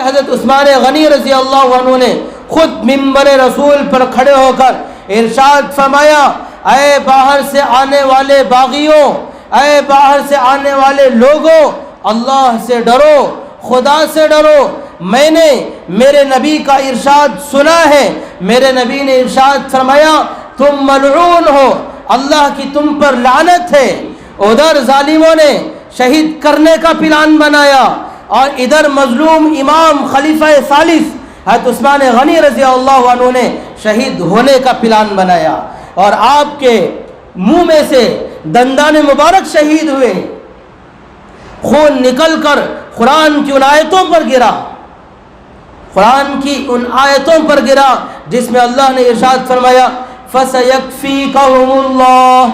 حضرت عثمان غنی رضی اللہ عنہ نے خود منبر رسول پر کھڑے ہو کر ارشاد فرمایا، اے باہر سے آنے والے باغیوں، اے باہر سے آنے والے لوگوں، اللہ سے ڈرو، خدا سے ڈرو۔ میں نے میرے نبی کا ارشاد سنا ہے، میرے نبی نے ارشاد فرمایا تم ملعون ہو، اللہ کی تم پر لعنت ہے۔ ادھر ظالموں نے شہید کرنے کا پلان بنایا اور ادھر مظلوم امام خلیفہ ثالث حضرت عثمان غنی رضی اللہ عنہ نے شہید ہونے کا پلان بنایا، اور آپ کے منہ میں سے دندان مبارک شہید ہوئے، خون نکل کر قرآن کی ان آیتوں پر گرا، قرآن کی ان آیتوں پر گرا جس میں اللہ نے ارشاد فرمایا فَسَيَكْفِيكَهُمُ اللَّهُ،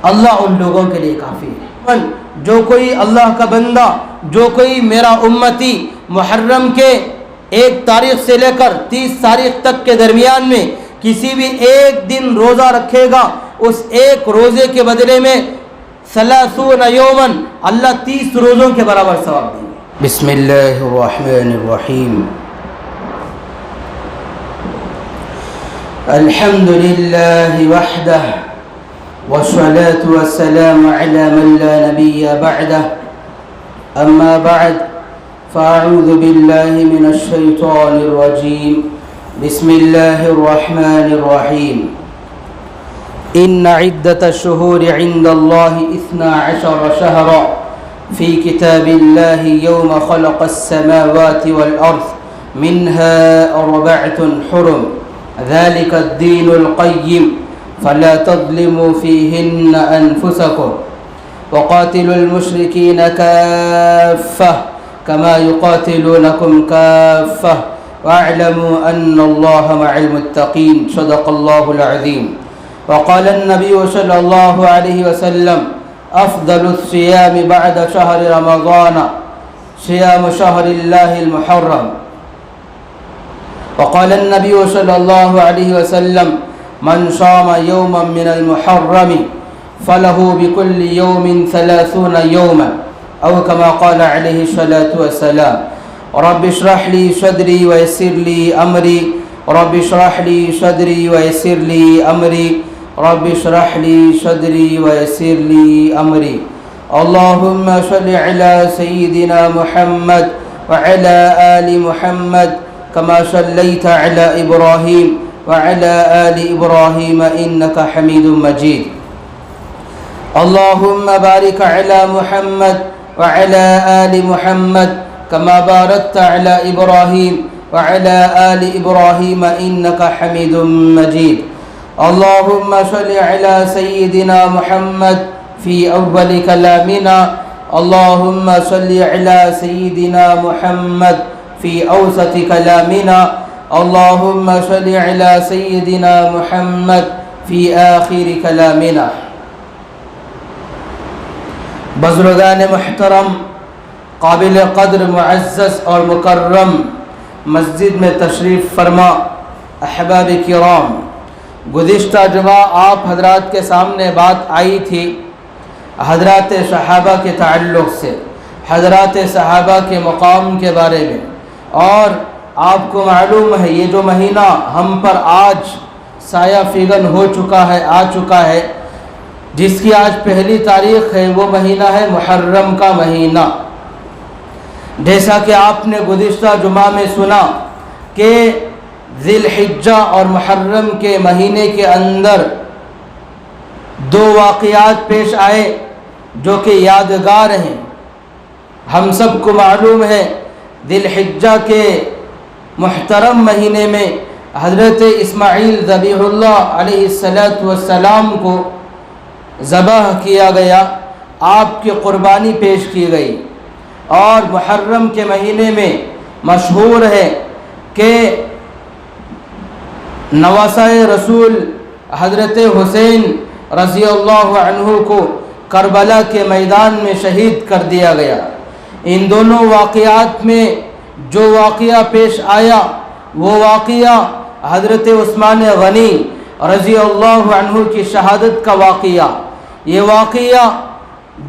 اللہ ان لوگوں کے لیے کافی ہے۔ جو کوئی اللہ کا بندہ، جو کوئی میرا امتی محرم کے 1 تاریخ سے لے کر 30 تاریخ تک کے درمیان میں کسی بھی ایک دن روزہ رکھے گا، اس ایک روزے کے بدلے میں 30 یومن اللہ 30 روزوں کے برابر ثواب دیں گے۔ بسم اللہ الرحمن الرحیم۔ الحمد للہ وحدہ والصلاة والسلام على من لا نبي بعده، أما بعد فأعوذ بالله من الشيطان الرجيم، بسم الله الرحمن الرحيم۔ إن عدة الشهور عند الله 12 شهرا في كتاب الله يوم خلق السماوات والأرض منها 4 حرم ذلك الدين القيم فلا تظلموا فيهن أنفسكم وقاتلوا المشركين كافة كما يقاتلونكم كافة واعلموا أن الله مع المتقين، صدق الله العظيم۔ وقال النبي صلى الله عليه وسلم أفضل الصيام بعد شهر رمضان صيام شهر الله المحرم۔ وقال النبي صلى الله عليه وسلم من صام يوما من المحرم فله بكل يوم 30 يوما، أو كما قال عليه الصلاة والسلام۔ رب اشرح لي صدري ويسر لي أمري، رب اشرح لي صدري ويسر لي أمري، رب اشرح لي صدري ويسر لي أمري۔ اللهم صل على سيدنا محمد وعلى آل محمد كما صليت على إبراهيم وعلى آل إبراهيم إنك حميد مجيد۔ اللهم بارك على محمد وعلى آل محمد كما باركت على إبراهيم وعلى آل إبراهيم إنك حميد مجيد۔ اللهم صل على سيدنا محمد في أول كلامنا، اللهم صل على سيدنا محمد في أوسط كلامنا، اللهم صل على سيدنا محمد في آخر كلامنا۔ بزرگان محترم، قابل قدر معزز اور مکرم مسجد میں تشریف فرما احباب کرام، گزشتہ جمعہ آپ حضرات کے سامنے بات آئی تھی حضرات صحابہ کے تعلق سے، حضرات صحابہ کے مقام کے بارے میں، اور آپ کو معلوم ہے یہ جو مہینہ ہم پر آج سایہ فگن ہو چکا ہے، آ چکا ہے، جس کی آج پہلی تاریخ ہے، وہ مہینہ ہے محرم کا مہینہ۔ جیسا کہ آپ نے گزشتہ جمعہ میں سنا کہ ذی الحجہ اور محرم کے مہینے کے اندر 2 واقعات پیش آئے جو کہ یادگار ہیں۔ ہم سب کو معلوم ہے ذی الحجہ کے محترم مہینے میں حضرت اسماعیل ذبیح اللہ علیہ السلام کو ذبح کیا گیا، آپ کی قربانی پیش کی گئی۔ اور محرم کے مہینے میں مشہور ہے کہ نواسۂ رسول حضرت حسین رضی اللہ عنہ کو کربلا کے میدان میں شہید کر دیا گیا۔ ان دونوں واقعات میں جو واقعہ پیش آیا وہ واقعہ حضرت عثمان غنی رضی اللہ عنہ کی شہادت کا واقعہ، یہ واقعہ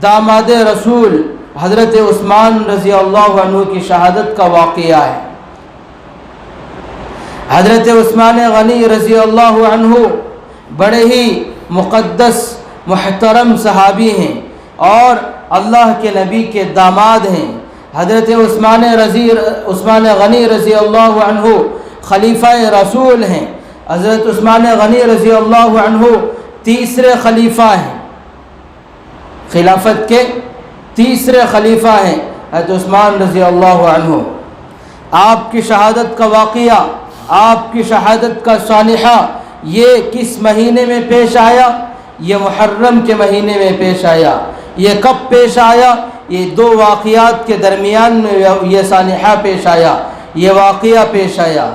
داماد رسول حضرت عثمان رضی اللہ عنہ کی شہادت کا واقعہ ہے۔ حضرت عثمان غنی رضی اللہ عنہ بڑے ہی مقدس محترم صحابی ہیں اور اللہ کے نبی کے داماد ہیں۔ حضرت عثمان غنی رضی اللہ عنہ خلیفہ رسول ہیں۔ حضرت عثمان غنی رضی اللہ عنہ تیسرے خلیفہ ہیں، خلافت کے تیسرے خلیفہ ہیں حضرت عثمان رضی اللہ عنہ۔ آپ کی شہادت کا واقعہ، آپ کی شہادت کا سانحہ یہ کس مہینے میں پیش آیا؟ یہ محرم کے مہینے میں پیش آیا۔ یہ کب پیش آیا؟ یہ دو واقعات کے درمیان میں یہ سانحہ پیش آیا، یہ واقعہ پیش آیا۔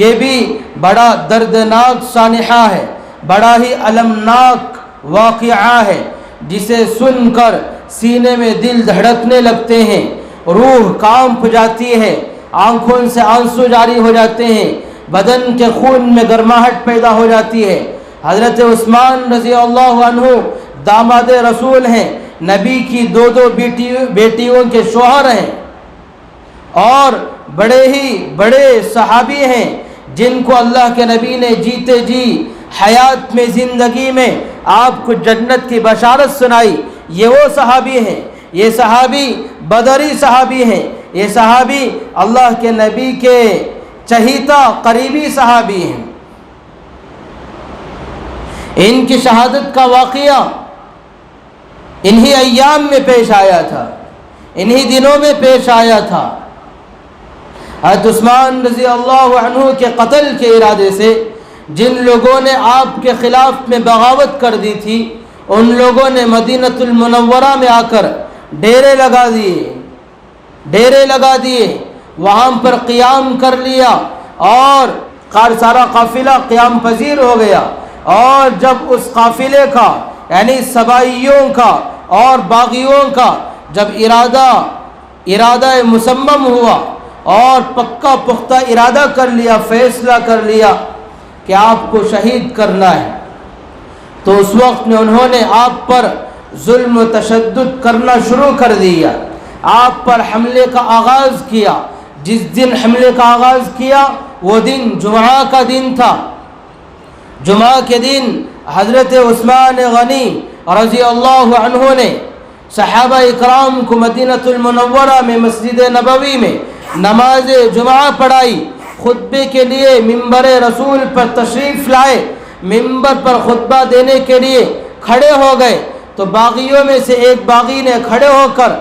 یہ بھی بڑا دردناک سانحہ ہے، بڑا ہی المناک واقعہ ہے، جسے سن کر سینے میں دل دھڑکنے لگتے ہیں، روح کانپ جاتی ہے، آنکھوں سے آنسو جاری ہو جاتے ہیں، بدن کے خون میں گرماہٹ پیدا ہو جاتی ہے۔ حضرت عثمان رضی اللہ عنہ داماد رسول ہیں، نبی کی دو بیٹیوں کے شوہر ہیں اور بڑے ہی بڑے صحابی ہیں، جن کو اللہ کے نبی نے جیتے جی حیات میں زندگی میں آپ کو جنت کی بشارت سنائی۔ یہ وہ صحابی ہیں، یہ صحابی بدری صحابی ہیں، یہ صحابی اللہ کے نبی کے چہیتا قریبی صحابی ہیں۔ ان کی شہادت کا واقعہ انہی ایام میں پیش آیا تھا، انہی دنوں میں پیش آیا تھا۔ حضرت عثمان رضی اللہ عنہ کے قتل کے ارادے سے جن لوگوں نے آپ کے خلاف میں بغاوت کر دی تھی، ان لوگوں نے مدینۃ المنورہ میں آ کر ڈیرے لگا دیے، وہاں پر قیام کر لیا اور سارا قافلہ قیام پذیر ہو گیا۔ اور جب اس قافلے کا یعنی سبائیوں کا اور باغیوں کا جب ارادہ مسمم ہوا اور پکا پختہ ارادہ کر لیا، فیصلہ کر لیا کہ آپ کو شہید کرنا ہے، تو اس وقت میں انہوں نے آپ پر ظلم و تشدد کرنا شروع کر دیا، آپ پر حملے کا آغاز کیا۔ جس دن حملے کا آغاز کیا وہ دن جمعہ کا دن تھا۔ جمعہ کے دن حضرت عثمان غنی رضی اللہ عنہ نے صحابہ اکرام کو مدینۃ المنورہ میں مسجد نبوی میں نماز جمعہ پڑھائی، خطبے کے لیے ممبر رسول پر تشریف لائے، ممبر پر خطبہ دینے کے لیے کھڑے ہو گئے تو باغیوں میں سے ایک باغی نے کھڑے ہو کر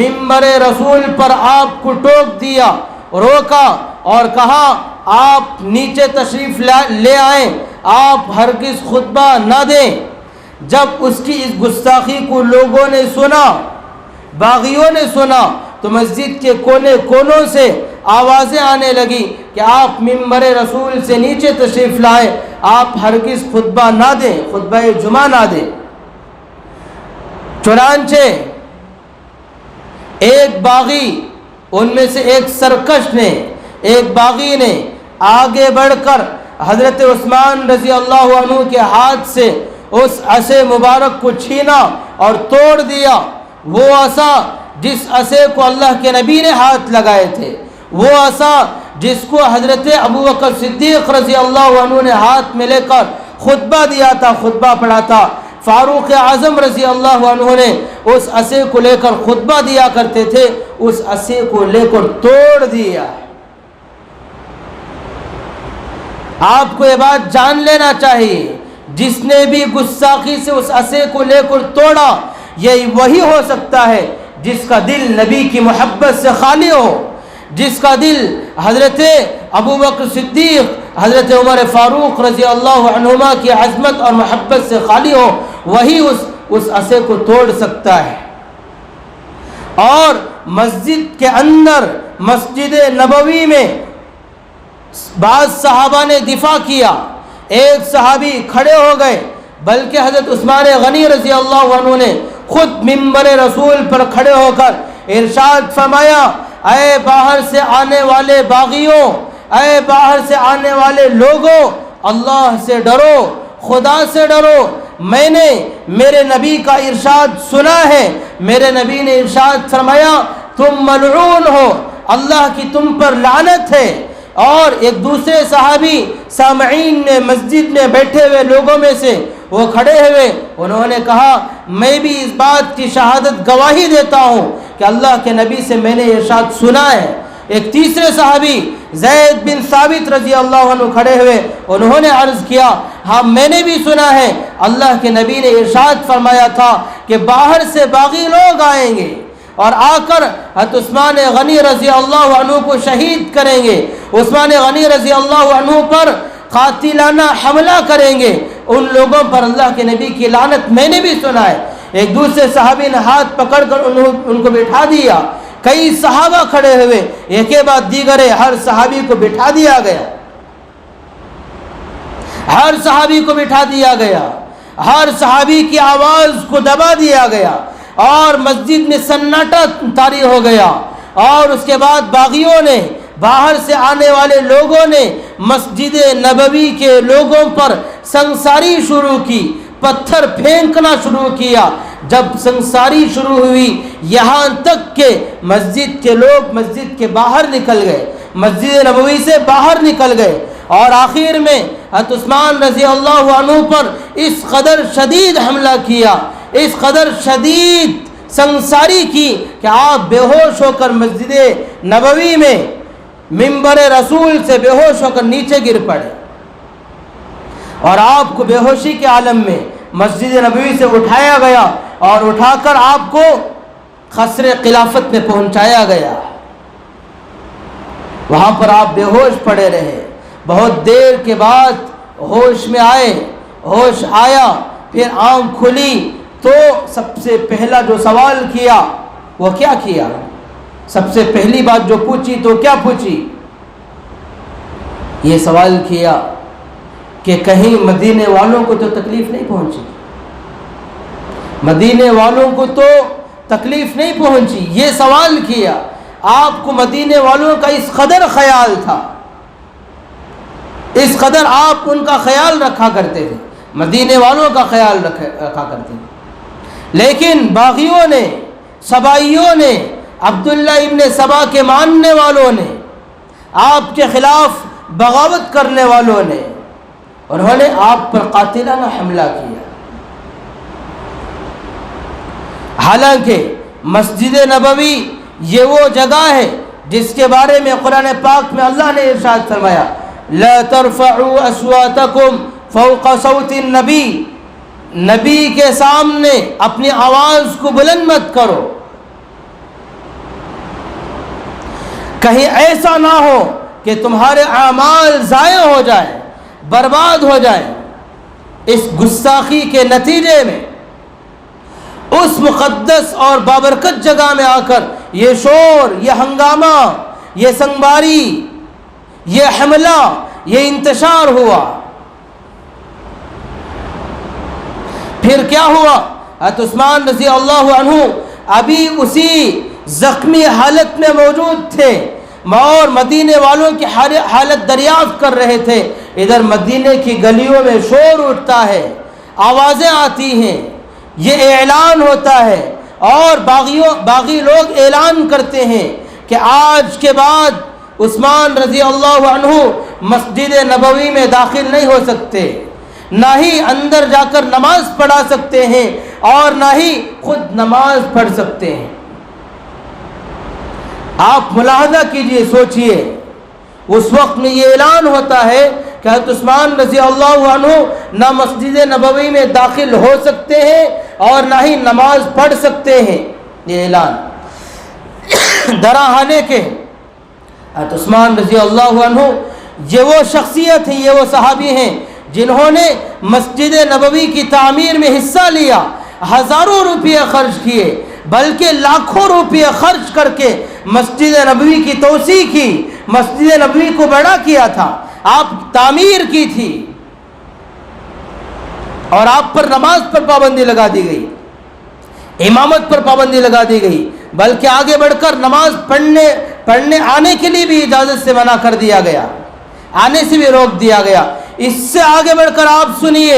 ممبر رسول پر آپ کو ٹوک دیا، روکا اور کہا آپ نیچے تشریف لے آئیں، آپ ہرگز خطبہ نہ دیں۔ جب اس کی اس گستاخی کو لوگوں نے سنا، باغیوں نے سنا، تو مسجد کے کونے کونوں سے آوازیں آنے لگی کہ آپ ممبر رسول سے نیچے تشریف لائیں، آپ ہرگز خطبہ نہ دیں، خطبہ جمعہ نہ دیں۔ چنانچہ ایک باغی، ان میں سے ایک سرکش نے، ایک باغی نے آگے بڑھ کر حضرت عثمان رضی اللہ عنہ کے ہاتھ سے اس عصا مبارک کو چھینا اور توڑ دیا۔ وہ عصا جس عصا کو اللہ کے نبی نے ہاتھ لگائے تھے، وہ عصا جس کو حضرت ابوبکر صدیق رضی اللہ عنہ نے ہاتھ میں لے کر خطبہ دیا تھا، خطبہ پڑھا تھا، فاروق اعظم رضی اللہ عنہ نے اس عصا کو لے کر خطبہ دیا کرتے تھے، اس عصا کو لے کر توڑ دیا۔ آپ کو یہ بات جان لینا چاہیے، جس نے بھی گستاخی سے اس عصا کو لے کر توڑا، یہ وہی ہو سکتا ہے جس کا دل نبی کی محبت سے خالی ہو، جس کا دل حضرت ابوبکر صدیق، حضرت عمر فاروق رضی اللہ عنہما کی عظمت اور محبت سے خالی ہو، وہی اس عصا کو توڑ سکتا ہے۔ اور مسجد کے اندر، مسجد نبوی میں بعض صحابہ نے دفاع کیا، ایک صحابی کھڑے ہو گئے، بلکہ حضرت عثمان غنی رضی اللہ عنہ نے خود ممبر رسول پر کھڑے ہو کر ارشاد فرمایا، اے باہر سے آنے والے باغیوں، اے باہر سے آنے والے لوگوں، اللہ سے ڈرو، خدا سے ڈرو، میں نے میرے نبی کا ارشاد سنا ہے، میرے نبی نے ارشاد فرمایا تم ملعون ہو، اللہ کی تم پر لعنت ہے۔ اور ایک دوسرے صحابی سامعین نے مسجد میں بیٹھے ہوئے لوگوں میں سے وہ کھڑے ہوئے، انہوں نے کہا میں بھی اس بات کی شہادت گواہی دیتا ہوں کہ اللہ کے نبی سے میں نے ارشاد سنا ہے۔ ایک تیسرے صحابی زید بن ثابت رضی اللہ عنہ کھڑے ہوئے، انہوں نے عرض کیا ہاں میں نے بھی سنا ہے، اللہ کے نبی نے ارشاد فرمایا تھا کہ باہر سے باغی لوگ آئیں گے اور آ کر حضرت عثمان غنی رضی اللہ عنہ کو شہید کریں گے، عثمان غنی رضی اللہ عنہ پر قاتلانہ حملہ کریں گے، ان لوگوں پر اللہ کے نبی کی لعنت میں نے بھی سنا ہے۔ ایک دوسرے صحابی نے ہاتھ پکڑ کر ان کو بٹھا دیا، کئی صحابہ کھڑے ہوئے، ایک کے بعد دیگرے ہر صحابی کو بٹھا دیا گیا، ہر صحابی کو بٹھا دیا گیا، ہر صحابی کی آواز کو دبا دیا گیا اور مسجد میں سناٹا طاری ہو گیا۔ اور اس کے بعد باغیوں نے، باہر سے آنے والے لوگوں نے مسجد نبوی کے لوگوں پر سنگساری شروع کی، پتھر پھینکنا شروع کیا۔ جب سنگساری شروع ہوئی یہاں تک کہ مسجد کے لوگ مسجد کے باہر نکل گئے، مسجد نبوی سے باہر نکل گئے، اور آخر میں حضرت عثمان رضی اللہ عنہ پر اس قدر شدید حملہ کیا، اس قدر شدید سنگساری کی کہ آپ بے ہوش ہو کر مسجد نبوی میں منبر رسول سے بے ہوش ہو کر نیچے گر پڑے، اور آپ کو بے ہوشی کے عالم میں مسجد نبوی سے اٹھایا گیا اور اٹھا کر آپ کو قصر خلافت میں پہنچایا گیا۔ وہاں پر آپ بے ہوش پڑے رہے، بہت دیر کے بعد ہوش میں آئے، ہوش آیا، پھر آنکھ کھلی تو سب سے پہلا جو سوال کیا وہ کیا کیا؟ سب سے پہلی بات جو پوچھی تو کیا پوچھی؟ یہ سوال کیا کہ کہیں مدینے والوں کو تو تکلیف نہیں پہنچی، مدینے والوں کو تو تکلیف نہیں پہنچی، یہ سوال کیا۔ آپ کو مدینے والوں کا اس قدر خیال تھا، اس قدر آپ ان کا خیال رکھا کرتے تھے، مدینے والوں کا خیال رکھا کرتے تھے، لیکن باغیوں نے، سبائیوں نے، عبداللہ ابن سبا کے ماننے والوں نے، آپ کے خلاف بغاوت کرنے والوں نے، انہوں نے آپ پر قاتلانہ حملہ کیا۔ حالانکہ مسجد نبوی یہ وہ جگہ ہے جس کے بارے میں قرآن پاک میں اللہ نے ارشاد فرمایا لا ترفعوا اصواتکم فوق صوت النبی، نبی کے سامنے اپنی آواز کو بلند مت کرو، کہیں ایسا نہ ہو کہ تمہارے اعمال ضائع ہو جائیں، برباد ہو جائیں۔ اس گستاخی کے نتیجے میں اس مقدس اور بابرکت جگہ میں آ کر یہ شور، یہ ہنگامہ، یہ سنگباری، یہ حملہ، یہ انتشار ہوا۔ پھر کیا ہوا؟ حضرت عثمان رضی اللہ عنہ ابھی اسی زخمی حالت میں موجود تھے اور مدینے والوں کی حالت دریافت کر رہے تھے۔ ادھر مدینے کی گلیوں میں شور اٹھتا ہے، آوازیں آتی ہیں، یہ اعلان ہوتا ہے اور باغی لوگ اعلان کرتے ہیں کہ آج کے بعد عثمان رضی اللہ عنہ مسجد نبوی میں داخل نہیں ہو سکتے، نہ ہی اندر جا کر نماز پڑھا سکتے ہیں اور نہ ہی خود نماز پڑھ سکتے ہیں۔ آپ ملاحظہ کیجئے، سوچئے، اس وقت میں یہ اعلان ہوتا ہے کہ حضرت عثمان رضی اللہ عنہ نہ مسجد نبوی میں داخل ہو سکتے ہیں اور نہ ہی نماز پڑھ سکتے ہیں۔ یہ اعلان دراہنے کے حضرت عثمان رضی اللہ عنہ یہ وہ شخصیت ہیں، یہ وہ صحابی ہیں جنہوں نے مسجد نبوی کی تعمیر میں حصہ لیا، ہزاروں روپے خرچ کیے، بلکہ لاکھوں روپے خرچ کر کے مسجد نبوی کی توسیع کی، مسجد نبوی کو بڑا کیا تھا، آپ تعمیر کی تھی، اور آپ پر نماز پر پابندی لگا دی گئی، امامت پر پابندی لگا دی گئی، بلکہ آگے بڑھ کر نماز پڑھنے آنے کے لیے بھی اجازت سے منع کر دیا گیا، آنے سے بھی روک دیا گیا۔ اس سے آگے بڑھ کر آپ سنیے،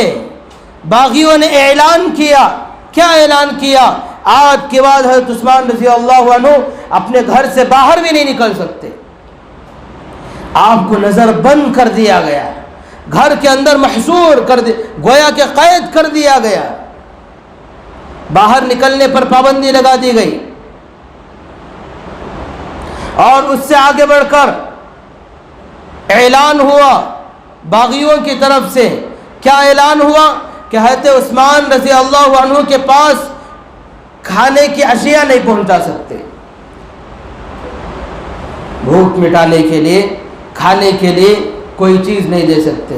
باغیوں نے اعلان کیا. کیا اعلان کیا؟ آج کے بعد حضرت عثمان رضی اللہ عنہ اپنے گھر سے باہر بھی نہیں نکل سکتے. آپ کو نظر بند کر دیا گیا، گھر کے اندر محصور کر دیا، گویا کہ قید کر دیا گیا. باہر نکلنے پر پابندی لگا دی گئی. اور اس سے آگے بڑھ کر اعلان ہوا باغیوں کی طرف سے. کیا اعلان ہوا؟ کہ حضرت عثمان رضی اللہ عنہ کے پاس کھانے کی اشیاء نہیں پہنچا سکتے. بھوک مٹانے کے لیے، کھانے کے لیے کوئی چیز نہیں دے سکتے.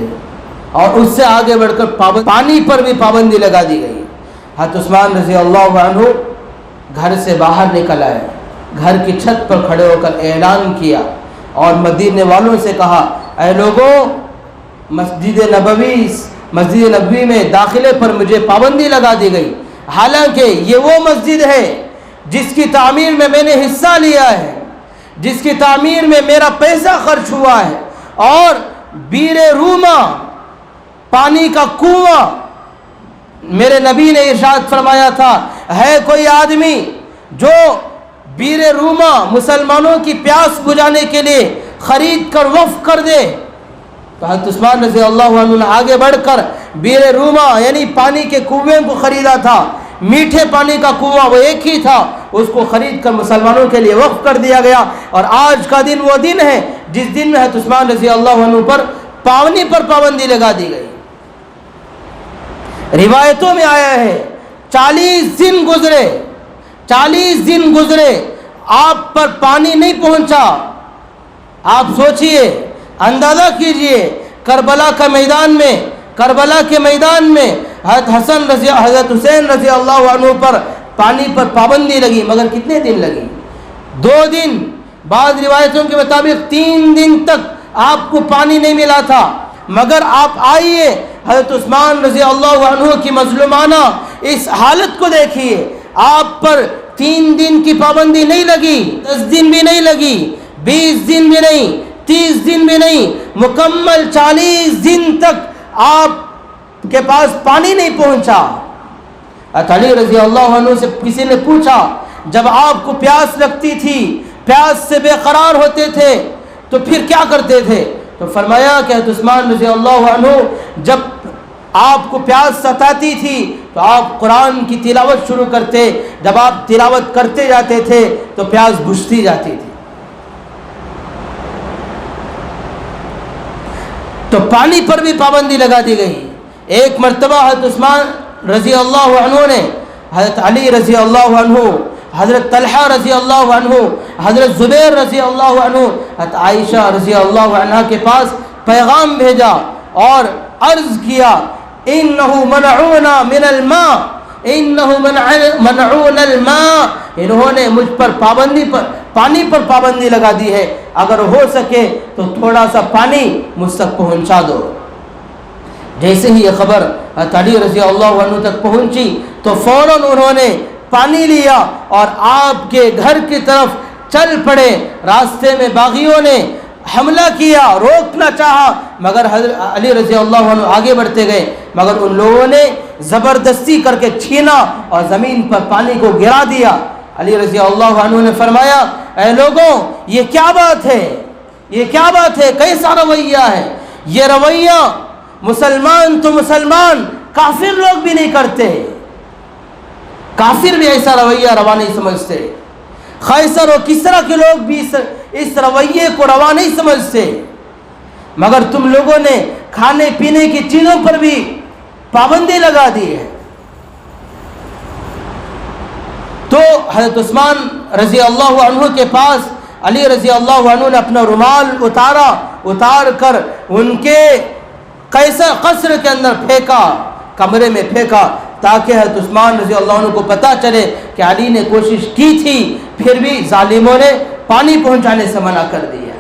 اور اس سے آگے بڑھ کر پانی پر بھی پابندی لگا دی گئی. حضرت عثمان رضی اللہ عنہ گھر سے باہر نکل آئے، گھر کی چھت پر کھڑے ہو کر اعلان کیا اور مدینے والوں سے کہا، اے لوگوں، مسجد نبوی میں داخلے پر مجھے پابندی لگا دی گئی، حالانکہ یہ وہ مسجد ہے جس کی تعمیر میں نے حصہ لیا ہے، جس کی تعمیر میں میرا پیسہ خرچ ہوا ہے. اور بیر روما، پانی کا کنواں، میرے نبی نے ارشاد فرمایا تھا، ہے کوئی آدمی جو بیر روما مسلمانوں کی پیاس بجھانے کے لیے خرید کر وقف کر دے. تو حضرت عثمان رضی اللہ عنہ نے آگے بڑھ کر بیر روما یعنی پانی کے کنویں کو خریدا تھا. میٹھے پانی کا کنواں وہ ایک ہی تھا، اس کو خرید کر مسلمانوں کے لیے وقف کر دیا گیا. اور آج کا دن وہ دن ہے جس دن میں حضرت عثمان رضی اللہ عنہ پر پانی پر پابندی لگا دی گئی. روایتوں میں آیا ہے 40 دن گزرے آپ پر پانی نہیں پہنچا. آپ سوچئے، اندازہ کیجئے، کربلا کے میدان میں حضرت حسین رضی اللہ عنہ پر پانی پر پابندی لگی، مگر کتنے دن لگی؟ 2 دن، بعض روایتوں کے مطابق 3 دن تک آپ کو پانی نہیں ملا تھا. مگر آپ آئیے حضرت عثمان رضی اللہ عنہ کی مظلومانہ اس حالت کو دیکھیے. آپ پر 3 دن کی پابندی نہیں لگی، 10 دن بھی نہیں لگی، 20 دن بھی نہیں، 30 دن بھی نہیں، مکمل 40 دن تک آپ کے پاس پانی نہیں پہنچا. علی رضی اللہ عنہ سے کسی نے پوچھا، جب آپ کو پیاس لگتی تھی، پیاس سے بے قرار ہوتے تھے، تو پھر کیا کرتے تھے؟ تو فرمایا کہ حضرت عثمان رضی اللہ عنہ جب آپ کو پیاس ستاتی تھی تو آپ قرآن کی تلاوت شروع کرتے. جب آپ تلاوت کرتے جاتے تھے تو پیاس بجھتی جاتی تھی. تو پانی پر بھی پابندی لگا دی گئی. ایک مرتبہ حضرت عثمان رضی اللہ عنہ نے حضرت علی رضی اللہ عنہ، حضرت طلحہ رضی اللہ عنہ، حضرت زبیر رضی اللہ عنہ، حضرت عائشہ رضی اللہ عنہ کے پاس پیغام بھیجا اور عرض کیا، انہو منعونا من الماء، انہو منعون الماء، انہوں نے مجھ پر پانی پر پابندی لگا دی ہے، اگر ہو سکے تو تھوڑا سا پانی مجھ تک پہنچا دو. جیسے ہی یہ خبر حضرت علی رضی اللہ عنہ تک پہنچی تو فوراً انہوں نے پانی لیا اور آپ کے گھر کی طرف چل پڑے. راستے میں باغیوں نے حملہ کیا، روکنا چاہا، مگر حضرت علی رضی اللہ عنہ آگے بڑھتے گئے، مگر ان لوگوں نے زبردستی کر کے چھینا اور زمین پر پانی کو گرا دیا. علی رضی اللہ عنہ نے فرمایا، اے لوگوں، یہ کیا بات ہے؟ یہ کیا بات ہے؟ کیسا رویہ ہے؟ یہ رویہ مسلمان تو مسلمان، کافر لوگ بھی نہیں کرتے. کافر بھی ایسا رویہ روا نہیں سمجھتے. قیصر و کسریٰ کے لوگ بھی اس رویے کو روا نہیں سمجھتے، مگر تم لوگوں نے کھانے پینے کی چیزوں پر بھی پابندی لگا دی ہے. تو حضرت عثمان رضی اللہ عنہ کے پاس علی رضی اللہ عنہ نے اپنا رومال اتار کر ان کے قصر کے اندر پھینکا، کمرے میں پھینکا، تاکہ حضرت عثمان رضی اللہ عنہ کو پتہ چلے کہ علی نے کوشش کی تھی، پھر بھی ظالموں نے پانی پہنچانے سے منع کر دیا،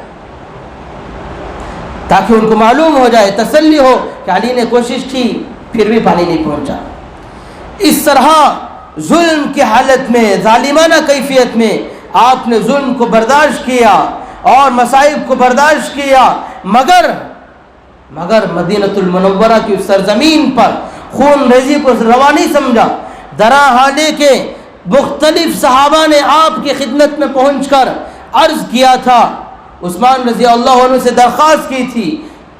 تاکہ ان کو معلوم ہو جائے، تسلی ہو کہ علی نے کوشش کی پھر بھی پانی نہیں پہنچا. اس طرح ظلم کی حالت میں، ظالمانہ کیفیت میں آپ نے ظلم کو برداشت کیا اور مصائب کو برداشت کیا، مگر مدینۃ المنورہ کی سرزمین پر خون ریزی کو روا نہیں سمجھا. درا حالے کے مختلف صحابہ نے آپ کی خدمت میں پہنچ کر عرض کیا تھا, عثمان رضی اللہ عنہ سے درخواست کی تھی,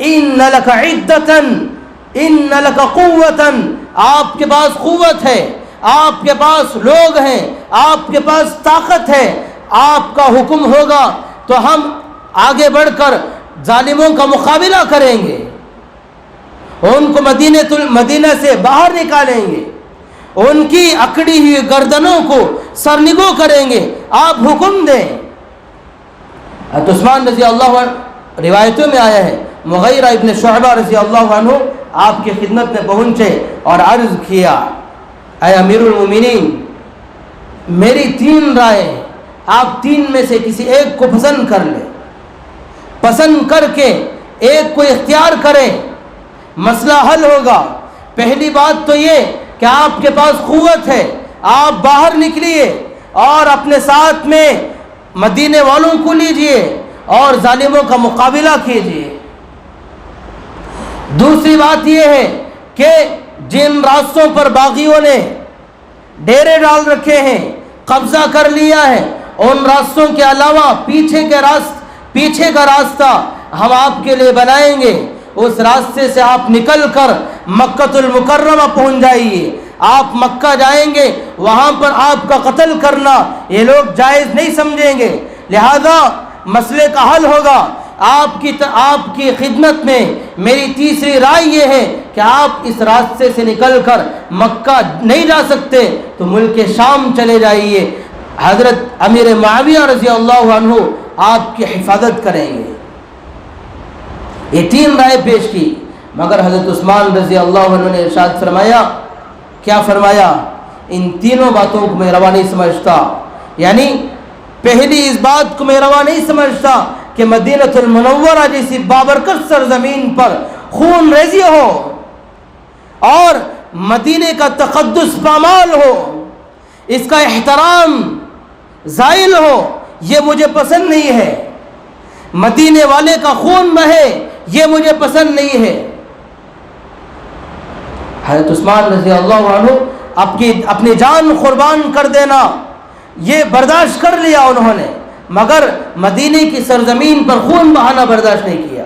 ان لک عدتن ان لک قوتن, آپ کے پاس قوت ہے, آپ کے پاس لوگ ہیں, آپ کے پاس طاقت ہے, آپ کا حکم ہوگا تو ہم آگے بڑھ کر ظالموں کا مقابلہ کریں گے, ان کو مدینہ سے باہر نکالیں گے, ان کی اکڑی ہوئی گردنوں کو سرنگو کریں گے, آپ حکم دیں. حضرت عثمان رضی اللہ عنہ, روایتوں میں آیا ہے مغیرہ ابن شعبہ رضی اللہ عنہ آپ کی خدمت میں پہنچے اور عرض کیا, اے امیر المومنین, میری 3 رائے, آپ 3 میں سے کسی ایک کو پسند کر لیں, پسند کر کے ایک کو اختیار کریں, مسئلہ حل ہوگا. پہلی بات تو یہ کہ آپ کے پاس قوت ہے, آپ باہر نکلیے اور اپنے ساتھ میں مدینے والوں کو لیجئے اور ظالموں کا مقابلہ کیجئے. دوسری بات یہ ہے کہ جن راستوں پر باغیوں نے ڈیرے ڈال رکھے ہیں, قبضہ کر لیا ہے, ان راستوں کے علاوہ پیچھے کا راستہ ہم آپ کے لیے بنائیں گے. اس راستے سے آپ نکل کر مکہ المکرمہ پہنچ جائیے. آپ مکہ جائیں گے, وہاں پر آپ کا قتل کرنا یہ لوگ جائز نہیں سمجھیں گے, لہذا مسئلے کا حل ہوگا. آپ کی خدمت میں میری تیسری رائے یہ ہے کہ آپ اس راستے سے نکل کر مکہ نہیں جا سکتے تو ملک شام چلے جائیے, حضرت امیر معاویہ رضی اللہ عنہ آپ کی حفاظت کریں گے. یہ 3 رائے پیش کی, مگر حضرت عثمان رضی اللہ عنہ نے ارشاد فرمایا, کیا فرمایا, ان تینوں باتوں کو میں روا نہیں سمجھتا. یعنی پہلی اس بات کو میں روا نہیں سمجھتا کہ مدینہ المنورہ جیسی بابرکت سرزمین پر خون ریزی ہو اور مدینے کا تقدس پامال ہو, اس کا احترام زائل ہو, یہ مجھے پسند نہیں ہے. مدینے والے کا خون بہے, یہ مجھے پسند نہیں ہے. حضرت عثمان رضی اللہ عنہ اپنی جان قربان کر دینا یہ برداشت کر لیا انہوں نے, مگر مدینے کی سرزمین پر خون بہانا برداشت نہیں کیا.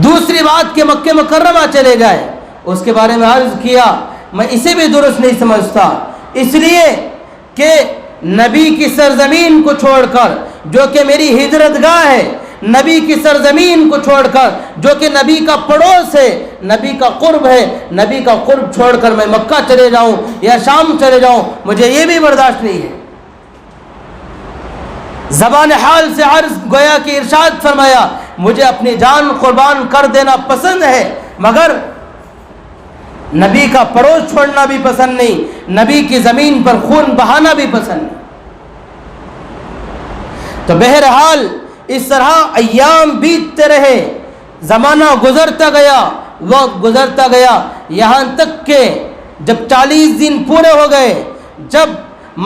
دوسری بات کہ مکہ مکرمہ چلے جائے, اس کے بارے میں عرض کیا, میں اسے بھی درست نہیں سمجھتا, اس لیے کہ نبی کی سرزمین کو چھوڑ کر جو کہ میری ہجرت گاہ ہے, نبی کی سرزمین کو چھوڑ کر جو کہ نبی کا پڑوس ہے, نبی کا قرب ہے, نبی کا قرب چھوڑ کر میں مکہ چلے جاؤں یا شام چلے جاؤں, مجھے یہ بھی برداشت نہیں ہے. زبان حال سے عرض گویا کہ ارشاد فرمایا, مجھے اپنی جان قربان کر دینا پسند ہے, مگر نبی کا پڑوس چھوڑنا بھی پسند نہیں, نبی کی زمین پر خون بہانا بھی پسند نہیں. تو بہرحال اس طرح ایام بیتتے رہے, زمانہ گزرتا گیا, وقت گزرتا گیا, یہاں تک کہ جب 40 دن پورے ہو گئے, جب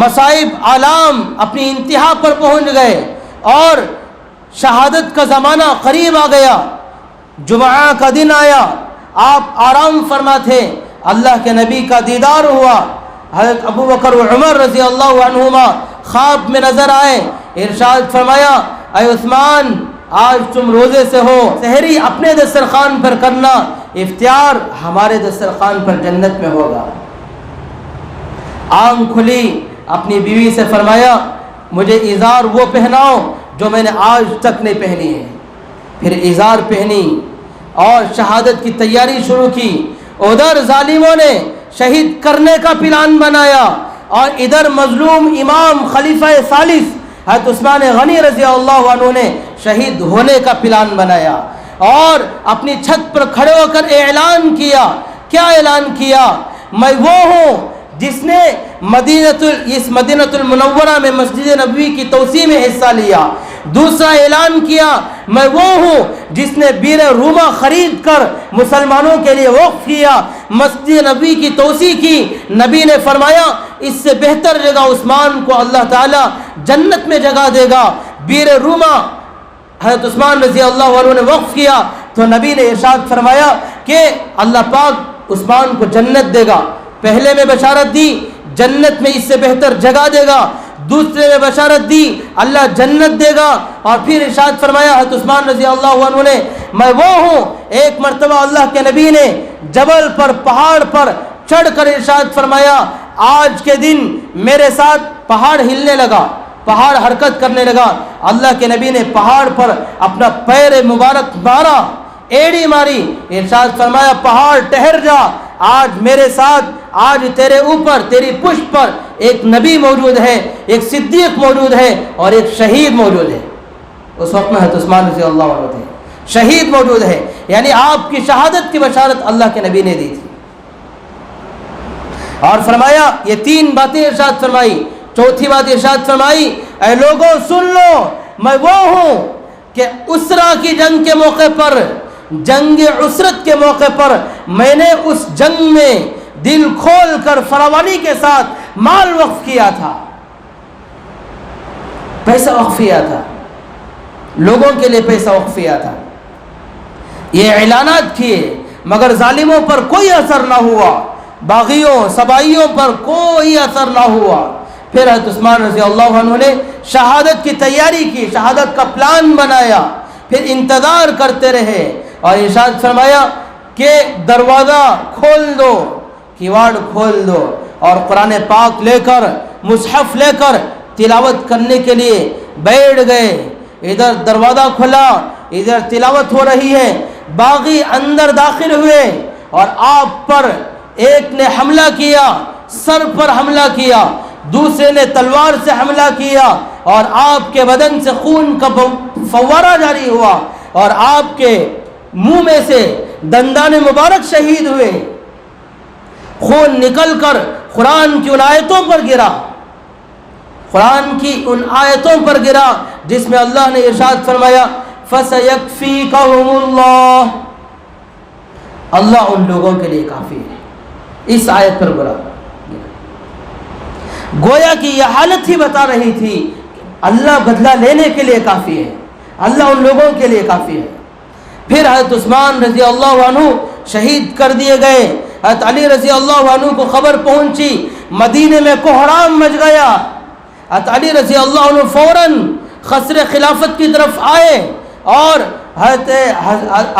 مصائب عالم اپنی انتہا پر پہنچ گئے اور شہادت کا زمانہ قریب آ گیا, جمعہ کا دن آیا, آپ آرام فرما تھے, اللہ کے نبی کا دیدار ہوا. حضرت ابو بکر و عمر رضی اللہ عنہما خواب میں نظر آئے, ارشاد فرمایا, اے عثمان, آج تم روزے سے ہو, سحری اپنے دسترخوان پر کرنا, افطار ہمارے دسترخوان پر جنت میں ہوگا. آنکھ کھلی, اپنی بیوی سے فرمایا, مجھے ازار وہ پہناؤ جو میں نے آج تک نہیں پہنی ہے. پھر ازار پہنی اور شہادت کی تیاری شروع کی. ادھر ظالموں نے شہید کرنے کا پلان بنایا اور ادھر مظلوم امام خلیفہ ثالث حضرت عثمان غنی رضی اللہ عنہ نے شہید ہونے کا پلان بنایا اور اپنی چھت پر کھڑے ہو کر اعلان کیا. کیا اعلان کیا؟ میں وہ ہوں جس نے مدینہ المنورہ میں مسجد نبوی کی توسیع میں حصہ لیا. دوسرا اعلان کیا, میں وہ ہوں جس نے بیر روما خرید کر مسلمانوں کے لیے وقف کیا, مسجد نبوی کی توسیع کی. نبی نے فرمایا اس سے بہتر جگہ عثمان کو اللہ تعالی جنت میں جگہ دے گا. بیر روما حضرت عثمان رضی اللہ عنہ نے وقف کیا تو نبی نے ارشاد فرمایا کہ اللہ پاک عثمان کو جنت دے گا. پہلے میں بشارت دی جنت میں اس سے بہتر جگہ دے گا, دوسرے میں بشارت دی اللہ جنت دے گا, اور پھر ارشاد فرمایا حضرت عثمان رضی اللہ عنہ نے, میں وہ ہوں. ایک مرتبہ اللہ کے نبی نے جبل پر, پہاڑ پر چڑھ کر ارشاد فرمایا, آج کے دن میرے ساتھ پہاڑ ہلنے لگا, پہاڑ حرکت کرنے لگا. اللہ کے نبی نے پہاڑ پر اپنا پیر مبارک مارا, ایڑی ماری, ارشاد فرمایا پہاڑ ٹھہر جا, آج میرے ساتھ, آج تیرے اوپر, تیری پشت پر ایک نبی موجود ہے, ایک صدیق موجود ہے, اور ایک شہید موجود ہے. اس وقت میں حضرت عثمان رضی اللہ عنہ تھے, شہید موجود ہے, یعنی آپ کی شہادت کی بشارت اللہ کے نبی نے دی تھی. اور فرمایا یہ 3 باتیں ارشاد فرمائی. چوتھی بات ارشاد فرمائی, اے لوگوں سن لو, میں وہ ہوں کہ اسرا کی جنگ کے موقع پر, جنگ عسرت کے موقع پر میں نے اس جنگ میں دل کھول کر فراوانی کے ساتھ مال وقف کیا تھا, پیسہ وقف کیا تھا, لوگوں کے لیے پیسہ وقف کیا تھا. یہ اعلانات کیے مگر ظالموں پر کوئی اثر نہ ہوا, باغیوں سبائیوں پر کوئی اثر نہ ہوا. پھر حضرت عثمان رضی اللہ عنہ نے شہادت کی تیاری کی, شہادت کا پلان بنایا, پھر انتظار کرتے رہے, اور ارشاد فرمایا کہ دروازہ کھول دو, کیواڑ کھول دو, اور قرآن پاک لے کر, مصحف لے کر تلاوت کرنے کے لیے بیٹھ گئے. ادھر دروازہ کھلا, ادھر تلاوت ہو رہی ہے. باغی اندر داخل ہوئے اور آپ پر ایک نے حملہ کیا, سر پر حملہ کیا, دوسرے نے تلوار سے حملہ کیا, اور آپ کے بدن سے خون کا فوارہ جاری ہوا, اور آپ کے منہ میں سے دندان مبارک شہید ہوئے. خون نکل کر قرآن کی ان آیتوں پر گرا, قرآن کی ان آیتوں پر گرا جس میں اللہ نے ارشاد فرمایا فَسَيَكْفِيكَهُمُ اللَّهُ, اللہ ان لوگوں کے لیے کافی ہے. اس آیت پر گرا, گویا کہ یہ حالت ہی بتا رہی تھی اللہ بدلہ لینے کے لیے کافی ہے, اللہ ان لوگوں کے لیے کافی ہے. پھر حضرت عثمان رضی اللہ عنہ شہید کر دیے گئے. حضرت علی رضی اللہ عنہ کو خبر پہنچی, مدینے میں کوہرام مچ گیا. حضرت علی رضی اللہ عنہ فوراً خصر خلافت کی طرف آئے, اور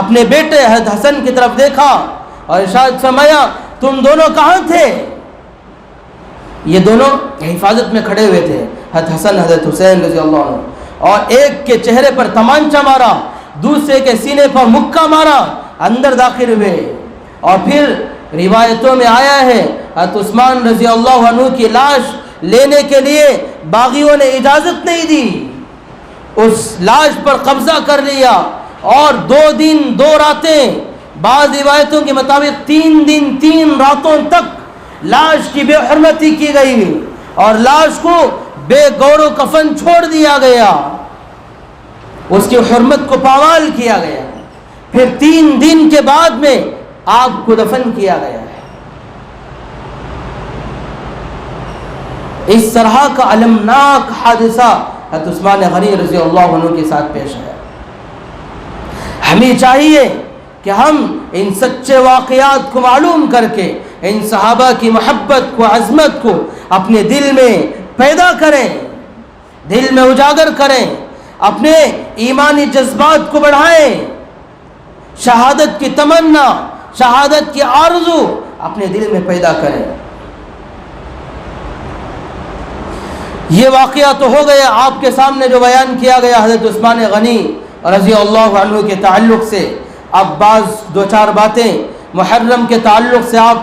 اپنے بیٹے حضرت حسن کی طرف دیکھا اور ارشاد فرمایا تم دونوں کہاں تھے؟ یہ دونوں حفاظت میں کھڑے ہوئے تھے, حضرت حسن حضرت حسین رضی اللہ عنہ, اور ایک کے چہرے پر تمانچہ مارا, دوسرے کے سینے پر مکہ مارا, اندر داخل ہوئے. اور پھر روایتوں میں آیا ہے حضرت عثمان رضی اللہ عنہ کی لاش لینے کے لیے باغیوں نے اجازت نہیں دی, اس لاش پر قبضہ کر لیا, اور 2 دن 2 راتیں, بعض روایتوں کے مطابق 3 دن 3 راتوں تک لاش کی بے حرمتی کی گئی, اور لاش کو بے گور و کفن چھوڑ دیا گیا, اس کی حرمت کو پامال کیا گیا. پھر 3 دن کے بعد میں آپ کو دفن کیا گیا ہے. اس طرح کا المناک حادثہ حضرت عثمان غنی رضی اللہ عنہ کے ساتھ پیش آیا. ہمیں چاہیے کہ ہم ان سچے واقعات کو معلوم کر کے ان صحابہ کی محبت کو, عظمت کو اپنے دل میں پیدا کریں, دل میں اجاگر کریں, اپنے ایمانی جذبات کو بڑھائیں, شہادت کی تمنا, شہادت کی آرزو اپنے دل میں پیدا کریں. یہ واقعہ تو ہو گیا آپ کے سامنے جو بیان کیا گیا حضرت عثمان غنی رضی اللہ عنہ کے تعلق سے. اب بعض 2-4 باتیں محرم کے تعلق سے آپ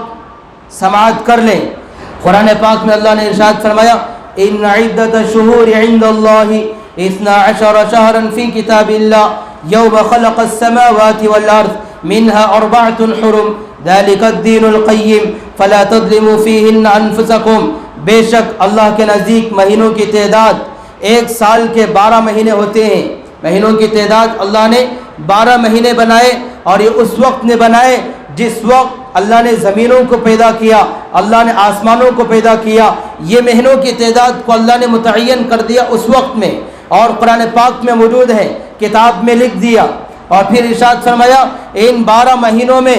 سماعت کر لیں. قرآن پاک میں اللہ نے ارشاد فرمایا ان عدت الشہور عند اللہ 12 شہرا فی کتاب اللہ یوم خلق السماوات والارض منها 4 حرم ذلك الدین القیم فلا تظلموا فیہن انفسکم. بے شک اللہ کے نزدیک مہینوں کی تعداد 1 سال کے 12 مہینے ہوتے ہیں. مہینوں کی تعداد اللہ نے 12 مہینے بنائے, اور یہ اس وقت نے بنائے جس وقت اللہ نے زمینوں کو پیدا کیا, اللہ نے آسمانوں کو پیدا کیا. یہ مہینوں کی تعداد کو اللہ نے متعین کر دیا اس وقت میں, اور قرآن پاک میں موجود ہے, کتاب میں لکھ دیا. اور پھر ارشاد فرمایا ان 12 مہینوں میں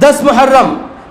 10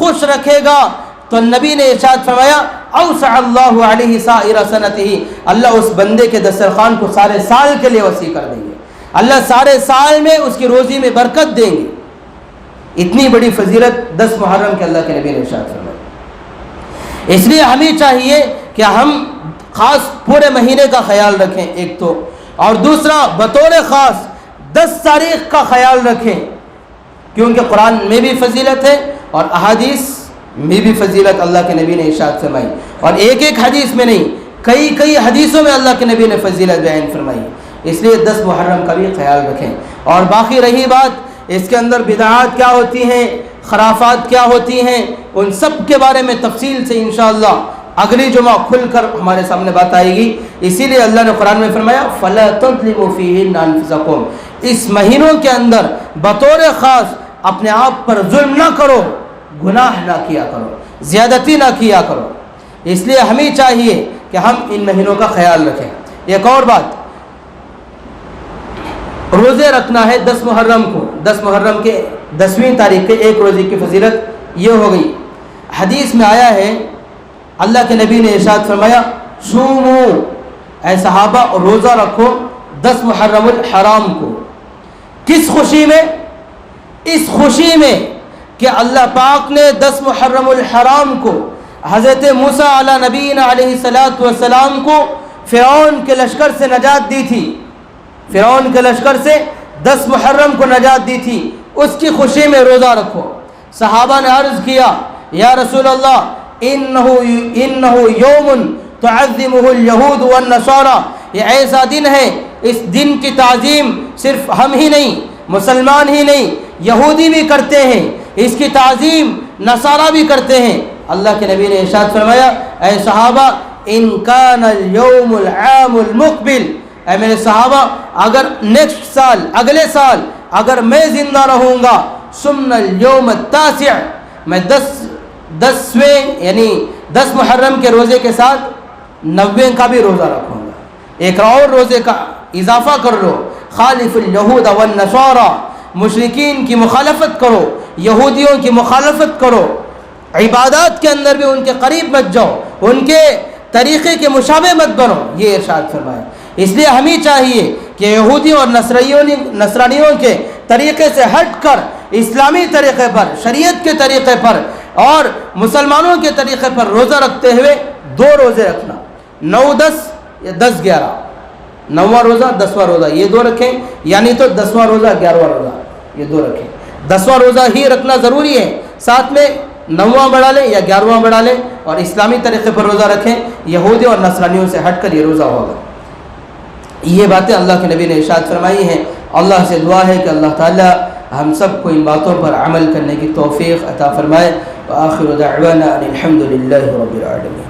خوش رکھے گا تو نبی نے ارشاد فرمایا اوسع اللہ علیہ سائر سنتہ، اللہ اس بندے کے دسترخوان کو سارے سال کے لیے وسیع کر دیں گے، اللہ سارے سال میں اس کی روزی میں برکت دیں گے۔ اتنی بڑی فضیلت 10 محرم کے اللہ کے نبی نے ارشاد فرمایا۔ اس لیے ہمیں چاہیے کہ ہم خاص پورے مہینے کا خیال رکھیں ایک تو، اور دوسرا بطور خاص 10 تاریخ کا خیال رکھیں، کیونکہ قرآن میں بھی فضیلت ہے اور احادیث میں بھی فضیلت اللہ کے نبی نے ارشاد فرمائی، اور ایک ایک حدیث میں نہیں، کئی حدیثوں میں اللہ کے نبی نے فضیلت بیان فرمائی۔ اس لیے 10 محرم کا بھی خیال رکھیں۔ اور باقی رہی بات اس کے اندر بدعات کیا ہوتی ہیں، خرافات کیا ہوتی ہیں، ان سب کے بارے میں تفصیل سے انشاءاللہ اگلی جمعہ کھل کر ہمارے سامنے بات آئے گی۔ اسی لیے اللہ نے قرآن میں فرمایا فَلَا تَظْلِمُوا فِيهِنَّ أَنفُسَكُمْ، اس مہینوں کے اندر بطور خاص اپنے آپ پر ظلم نہ کرو، گناہ نہ کیا کرو، زیادتی نہ کیا کرو۔ اس لیے ہمیں چاہیے کہ ہم ان مہینوں کا خیال رکھیں۔ ایک اور بات، روزے رکھنا ہے 10 محرم کو، 10 محرم کے 10ویں تاریخ کے ایک روزے کی فضیلت یہ ہو گئی۔ حدیث میں آیا ہے اللہ کے نبی نے ارشاد فرمایا صومو، اے صحابہ روزہ رکھو 10 محرم الحرام کو۔ کس خوشی میں؟ اس خوشی میں کہ اللہ پاک نے 10 محرم الحرام کو حضرت موسیٰ علی نبینا علیہ السلام کو فرعون کے لشکر سے نجات دی تھی، فرعون کے لشکر سے 10 محرم کو نجات دی تھی، اس کی خوشی میں روزہ رکھو۔ صحابہ نے عرض کیا یا رسول اللہ انہو یوم تعظمہ الیہود والنصارى، یہ ایسا دن ہے، اس دن کی تعظیم صرف ہم ہی نہیں، مسلمان ہی نہیں، یہودی بھی کرتے ہیں، اس کی تعظیم نصارہ بھی کرتے ہیں۔ اللہ کے نبی نے ارشاد فرمایا اے صحابہ ان کان اليوم العام المقبل، اے میرے صحابہ اگر نیکسٹ سال، اگلے سال اگر میں زندہ رہوں گا، سمن اليوم التاسع، میں 10ویں یعنی 10 محرم کے روزے کے ساتھ 90 کا بھی روزہ رکھوں گا، ایک اور روزے کا اضافہ کر لو۔ خالف الیہود والنصارى، مشرکین کی مخالفت کرو، یہودیوں کی مخالفت کرو، عبادات کے اندر بھی ان کے قریب مت جاؤ، ان کے طریقے کے مشابہ مت بنو، یہ ارشاد فرمایا۔ اس لیے ہمیں چاہیے کہ یہودیوں اور نصرانیوں کے طریقے سے ہٹ کر اسلامی طریقے پر، شریعت کے طریقے پر اور مسلمانوں کے طریقے پر روزہ رکھتے ہوئے 2 روزے رکھنا، 9-10 یا 10-11، 9واں روزہ 10واں روزہ، یہ 2 رکھیں، یعنی تو 10واں روزہ 11واں روزہ، یہ 2 رکھیں۔ 10واں روزہ ہی رکھنا ضروری ہے، ساتھ میں 9واں بڑھا لیں یا 11واں بڑھا لیں، اور اسلامی طریقے پر روزہ رکھیں، یہودی اور نصرانیوں سے ہٹ کر یہ روزہ ہوگا۔ یہ باتیں اللہ کے نبی نے ارشاد فرمائی ہیں۔ اللہ سے دعا ہے کہ اللہ تعالی ہم سب کو ان باتوں پر عمل کرنے کی توفیق عطا فرمائے۔ وآخر دعوانا ان الحمد للہ رب العالمین۔